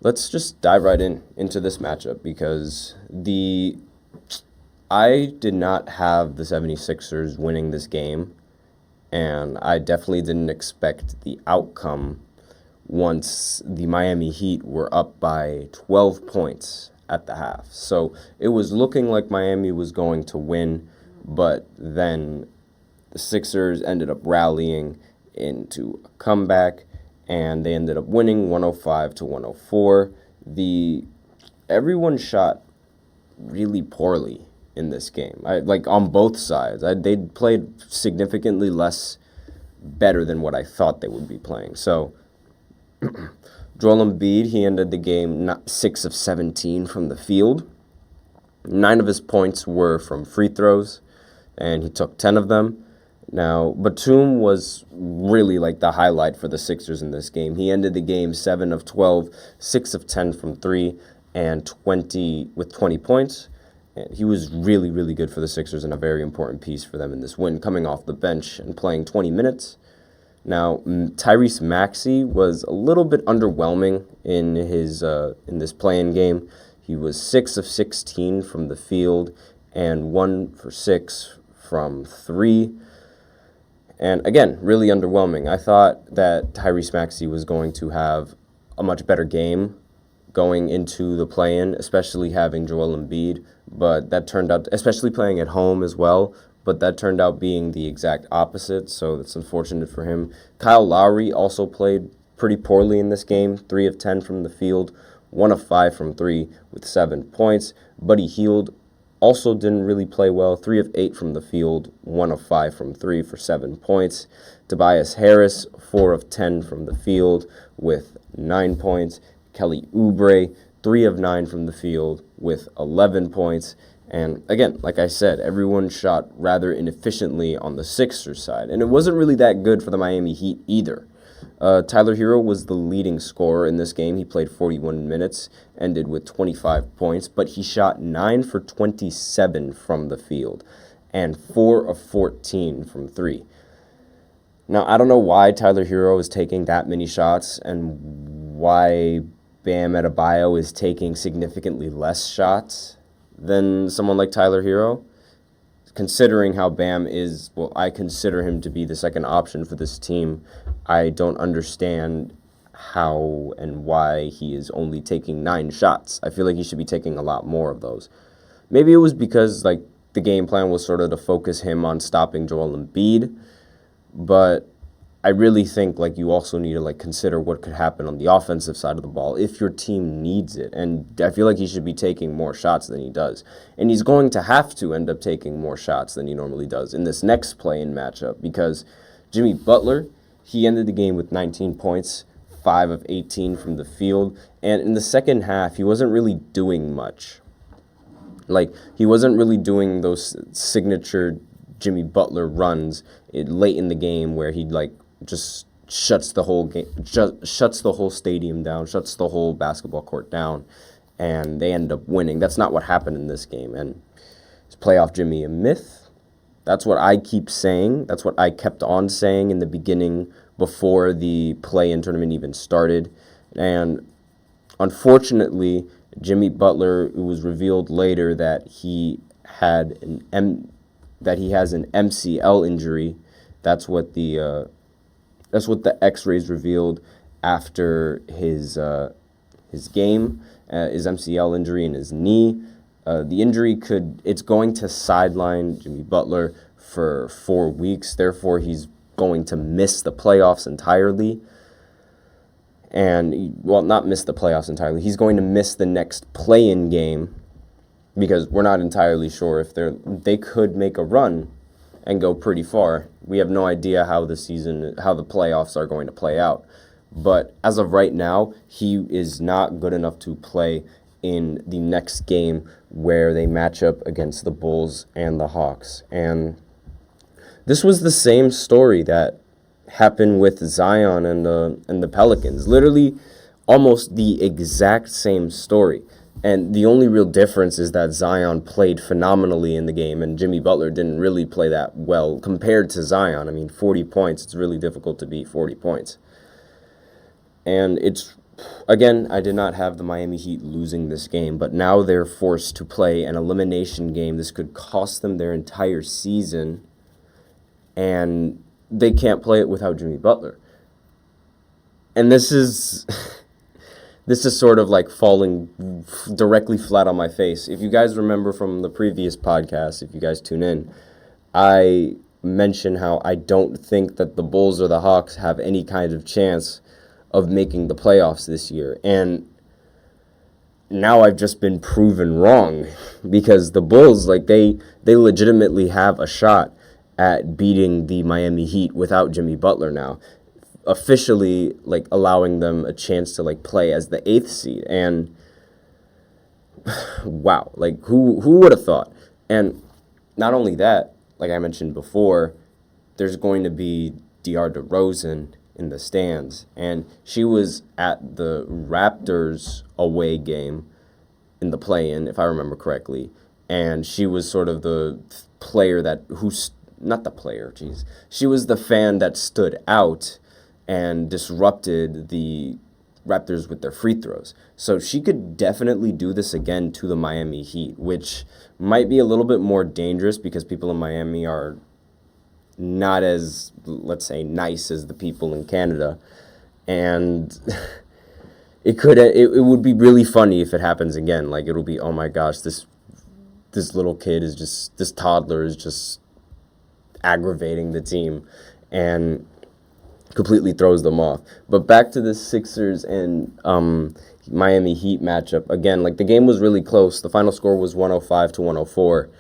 Let's just dive right into this matchup because I did not have the 76ers winning this game, and I definitely didn't expect the outcome once the Miami Heat were up by 12 points at the half. So it was looking like Miami was going to win, but then the Sixers ended up rallying into a comeback, and they ended up winning 105 to 104. Everyone shot really poorly in this game. Like on both sides. They played significantly less better than what I thought they would be playing. So Joel Embiid, he ended the game 6 of 17 from the field. 9 of his points were from free throws, and he took 10 of them. Now, Batum was really like the highlight for the Sixers in this game. He ended the game 7 of 12, 6 of 10 from 3, and 20 points. And he was really, really good for the Sixers and a very important piece for them in this win, coming off the bench and playing 20 minutes. Now, Tyrese Maxey was a little bit underwhelming in this play-in game. He was 6 of 16 from the field and 1 for 6 from 3. And again, really underwhelming. I thought that Tyrese Maxey was going to have a much better game going into the play-in, especially having Joel Embiid, but that turned out, especially playing at home as well, but that turned out being the exact opposite, so that's unfortunate for him. Kyle Lowry also played pretty poorly in this game, 3 of 10 from the field, 1 of 5 from 3 with 7 points. Buddy Hield also didn't really play well, 3 of 8 from the field, 1 of 5 from 3 for 7 points. Tobias Harris, 4 of 10 from the field with 9 points. Kelly Oubre, 3 of 9 from the field with 11 points. And again, like I said, everyone shot rather inefficiently on the Sixers side. And it wasn't really that good for the Miami Heat either. Tyler Hero was the leading scorer in this game. He played 41 minutes, ended with 25 points, but he shot 9 for 27 from the field and 4 of 14 from 3. Now, I don't know why Tyler Hero is taking that many shots and why Bam Adebayo is taking significantly less shots than someone like Tyler Hero. Considering how Bam is, well, I consider him to be the second option for this team. I don't understand how and why he is only taking 9 shots. I feel like he should be taking a lot more of those. Maybe it was because like the game plan was sort of to focus him on stopping Joel Embiid, but I really think like you also need to like consider what could happen on the offensive side of the ball if your team needs it. And I feel like he should be taking more shots than he does. And he's going to have to end up taking more shots than he normally does in this next play-in matchup because Jimmy Butler, he ended the game with 19 points, 5 of 18 from the field. And in the second half, he wasn't really doing much. Like, he wasn't really doing those signature Jimmy Butler runs late in the game where he'd like just shuts the whole game, shuts the whole stadium down, shuts the whole basketball court down, and they end up winning. That's not what happened in this game. And is playoff Jimmy a myth? That's what I keep saying. That's what I kept on saying in the beginning before the play-in tournament even started. And unfortunately, Jimmy Butler, it was revealed later that he had has an MCL injury. That's what the X-rays revealed after his game, his MCL injury in his knee. The injury it's going to sideline Jimmy Butler for 4 weeks. Therefore, he's going to miss the playoffs entirely. And, well, not miss the playoffs entirely. He's going to miss the next play-in game because we're not entirely sure if they could make a run and go pretty far. We have no idea how the playoffs are going to play out. But as of right now, he is not good enough to play in the next game where they match up against the Bulls and the Hawks. And this was the same story that happened with Zion and the Pelicans. Literally almost the exact same story. And the only real difference is that Zion played phenomenally in the game, and Jimmy Butler didn't really play that well compared to Zion. I mean, 40 points, it's really difficult to beat 40 points. And it's again, I did not have the Miami Heat losing this game, but now they're forced to play an elimination game. This could cost them their entire season, and they can't play it without Jimmy Butler. And this is this is sort of like falling directly flat on my face. If you guys remember from the previous podcast, if you guys tune in, I mentioned how I don't think that the Bulls or the Hawks have any kind of chance of making the playoffs this year. And now I've just been proven wrong, because the Bulls, like, they legitimately have a shot at beating the Miami Heat without Jimmy Butler now, officially, like, allowing them a chance to, like, play as the 8th seed. And wow, like, who would have thought? And not only that, like I mentioned before, there's going to be DeAndre DeRozan in the stands, and she was at the Raptors away game in the play-in, if I remember correctly, and she was sort of the player not the player, geez. She was the fan that stood out and disrupted the Raptors with their free throws. So she could definitely do this again to the Miami Heat, which might be a little bit more dangerous because people in Miami are not as, let's say, nice as the people in Canada. And it would be really funny if it happens again. Like, it'll be, oh my gosh, this little kid is just, this toddler is just aggravating the team and completely throws them off. But back to the Sixers and Miami Heat matchup. Again, like, the game was really close. The final score was 105-104.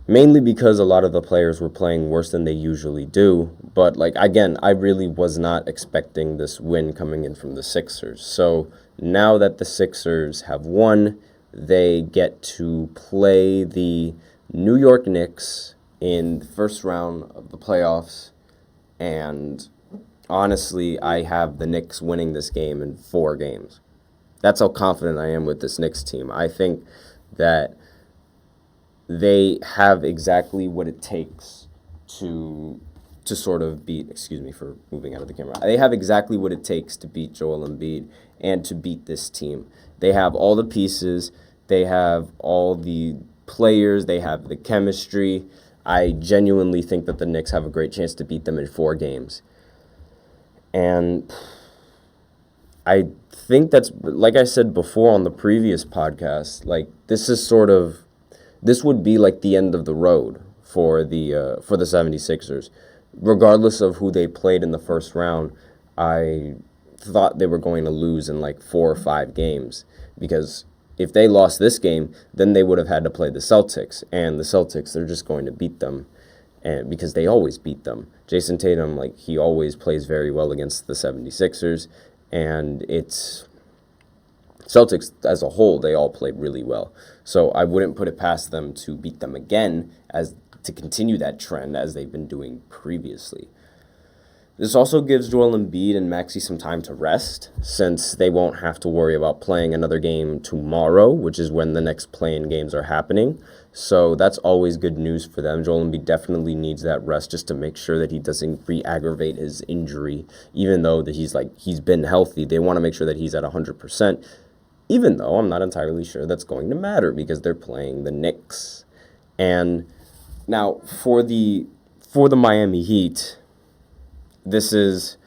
Mainly because a lot of the players were playing worse than they usually do. But, like, again, I really was not expecting this win coming in from the Sixers. So now that the Sixers have won, they get to play the New York Knicks in the first round of the playoffs. And honestly, I have the Knicks winning this game in 4 games. That's how confident I am with this Knicks team. I think that they have exactly what it takes to sort of beat, excuse me for moving out of the camera. They have exactly what it takes to beat Joel Embiid and to beat this team. They have all the pieces. They have all the players. They have the chemistry. I genuinely think that the Knicks have a great chance to beat them in 4 games. And I think that's, like I said before on the previous podcast, like, this would be like the end of the road for the 76ers. Regardless of who they played in the first round, I thought they were going to lose in like 4 or 5 games, because if they lost this game, then they would have had to play the Celtics, and the Celtics, they're just going to beat them, and because they always beat them. Jason Tatum, like, he always plays very well against the 76ers, and it's Celtics as a whole, they all played really well. So I wouldn't put it past them to beat them again, as to continue that trend as they've been doing previously. This also gives Joel Embiid and Maxey some time to rest, since they won't have to worry about playing another game tomorrow, which is when the next play-in games are happening. So that's always good news for them. Joel Embiid definitely needs that rest just to make sure that he doesn't re-aggravate his injury, even though that he's been healthy. They want to make sure that he's at 100%, even though I'm not entirely sure that's going to matter because they're playing the Knicks. And now for the Miami Heat, this is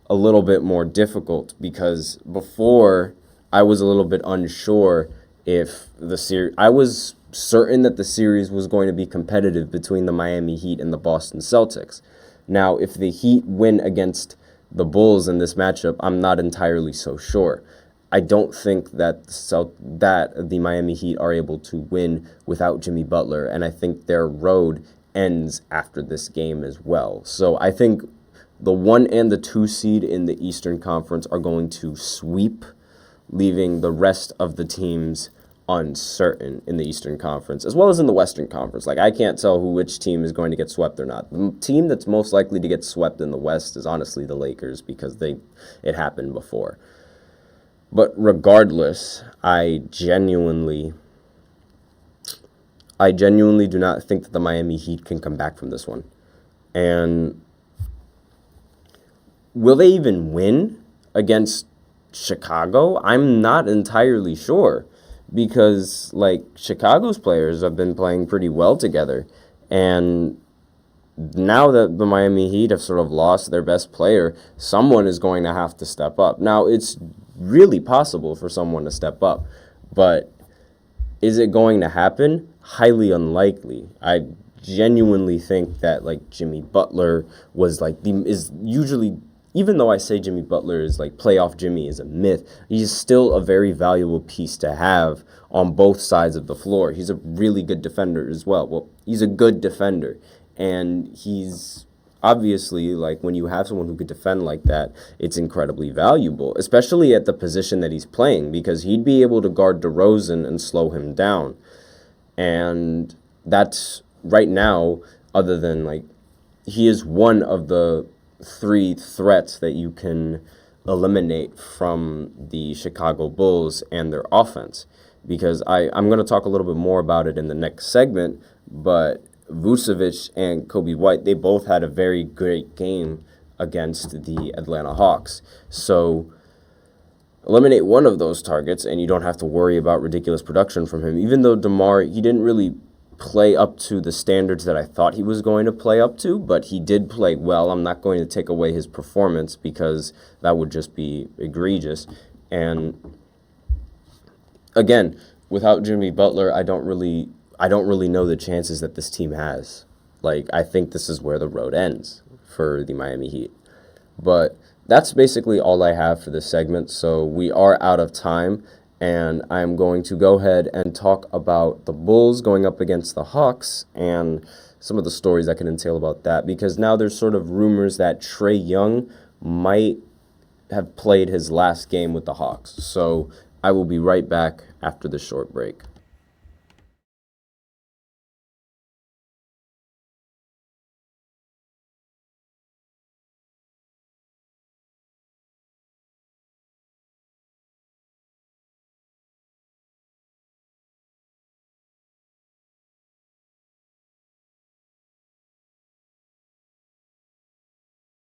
a little bit more difficult, because before I was a little bit unsure if the series. I was certain that the series was going to be competitive between the Miami Heat and the Boston Celtics. Now, if the Heat win against the Bulls in this matchup, I'm not entirely so sure. I don't think that the Miami Heat are able to win without Jimmy Butler, and I think their road ends after this game as well. So I think the 1 and the 2 seed in the Eastern Conference are going to sweep, leaving the rest of the teams uncertain in the Eastern Conference, as well as in the Western Conference. Like, I can't tell which team is going to get swept or not. The team that's most likely to get swept in the West is honestly the Lakers, because it happened before. But regardless, I genuinely do not think that the Miami Heat can come back from this one. And will they even win against Chicago? I'm not entirely sure because, like, Chicago's players have been playing pretty well together. And now that the Miami Heat have sort of lost their best player, someone is going to have to step up. Now, it's really possible for someone to step up, but is it going to happen? Highly unlikely. I genuinely think that, like, Jimmy Butler was like is usually, even though I say Jimmy Butler is like playoff Jimmy is a myth, he's still a very valuable piece to have on both sides of the floor. He's a really good defender as well. Well, he's a good defender, and he's obviously, like, when you have someone who could defend like that, it's incredibly valuable, especially at the position that he's playing, because he'd be able to guard DeRozan and slow him down. And that's right now, other than, like, he is one of the three threats that you can eliminate from the Chicago Bulls and their offense. Because I'm going to talk a little bit more about it in the next segment, but Vucevic and Kobe White, they both had a very great game against the Atlanta Hawks. So eliminate one of those targets, and you don't have to worry about ridiculous production from him. Even though DeMar, he didn't really play up to the standards that I thought he was going to play up to, but he did play well. I'm not going to take away his performance because that would just be egregious. And again, without Jimmy Butler, I don't really know the chances that this team has. Like, I think this is where the road ends for the Miami Heat. But that's basically all I have for this segment, so we are out of time, and I'm going to go ahead and talk about the Bulls going up against the Hawks and some of the stories that can entail about that, because now there's sort of rumors that Trae Young might have played his last game with the Hawks. So I will be right back after this short break.